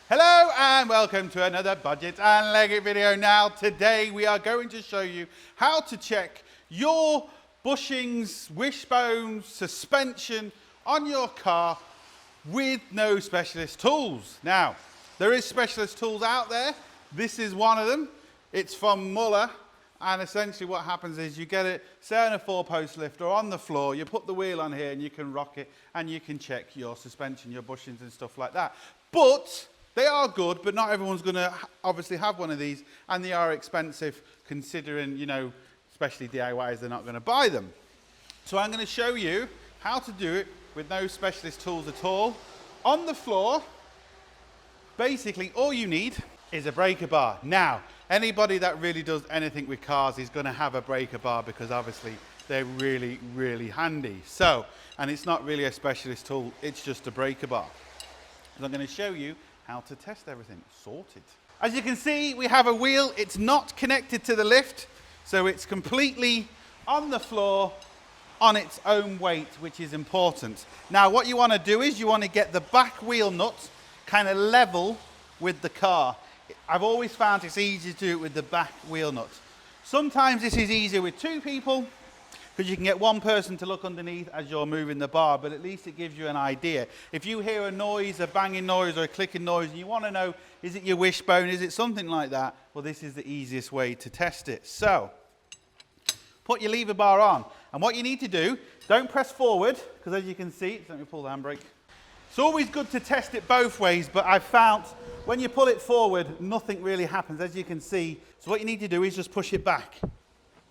Hello and welcome to another Bodgit and Leggit video. Now today we are going to show you how to check your bushings, wishbones, suspension on your car with no specialist tools. Now there is specialist tools out there. This is one of them. It's from Muller, and essentially what happens is you get it, say on a 4-post lift or on the floor, you put the wheel on here and you can rock it and you can check your suspension, your bushings and stuff like that. But they are good, but not everyone's going to obviously have one of these, and they are expensive considering, you know, especially DIYs, they're not going to buy them. So I'm going to show you how to do it with no specialist tools at all. On the floor, basically all you need is a breaker bar. Now, anybody that really does anything with cars is going to have a breaker bar because obviously they're really, really handy. So, and it's not really a specialist tool, it's just a breaker bar. And I'm going to show you how to test everything sorted. As you can see, we have a wheel. It's not connected to the lift, so it's completely on the floor on its own weight, which is important. Now, what you want to do is you want to get the back wheel nut kind of level with the car. I've always found it's easier to do it with the back wheel nut. Sometimes this is easier with two people because you can get one person to look underneath as you're moving the bar, but at least it gives you an idea. If you hear a noise, a banging noise or a clicking noise, and you want to know, is it your wishbone, is it something like that? Well, this is the easiest way to test it. So, put your lever bar on, and what you need to do, don't press forward, because as you can see, let me pull the handbrake. It's always good to test it both ways, but I've found when you pull it forward, nothing really happens, as you can see. So what you need to do is just push it back.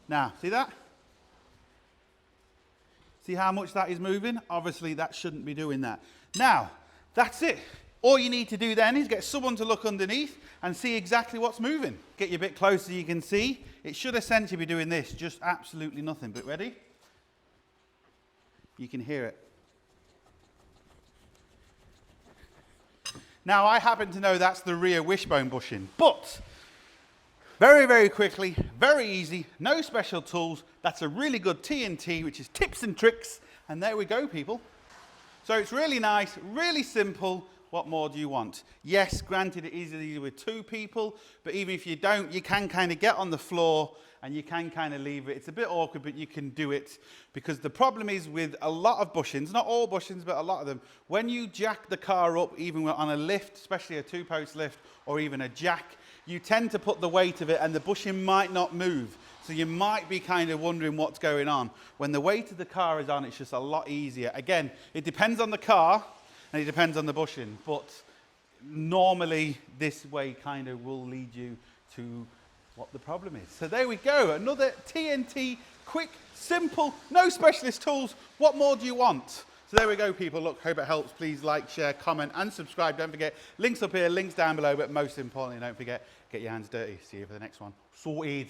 Now, see that? See how much that is moving? Obviously, that shouldn't be doing that. Now, that's it. All you need to do then is get someone to look underneath and see exactly what's moving. Get you a bit closer, you can see. It should essentially be doing this, just absolutely nothing. But ready? You can hear it. Now, I happen to know that's the rear wishbone bushing, but very, very quickly, very easy, no special tools. That's a really good TNT, which is tips and tricks. And there we go, people. So it's really nice, really simple. What more do you want? Yes, granted, it is easy with two people, but even if you don't, you can kind of get on the floor and you can kind of leave it. It's a bit awkward, but you can do it, because the problem is with a lot of bushings, not all bushings, but a lot of them, when you jack the car up, even on a lift, especially a 2-post lift or even a jack, you tend to put the weight of it and the bushing might not move. So you might be kind of wondering what's going on. When the weight of the car is on, it's just a lot easier. Again, it depends on the car and it depends on the bushing, but normally this way kind of will lead you to what the problem is. So there we go, another TNT, quick, simple, no specialist tools. What more do you want? So there we go, people. Look, hope it helps. Please like, share, comment, and subscribe. Don't forget, links up here, links down below, but most importantly, don't forget, get your hands dirty. See you for the next one. Sorted.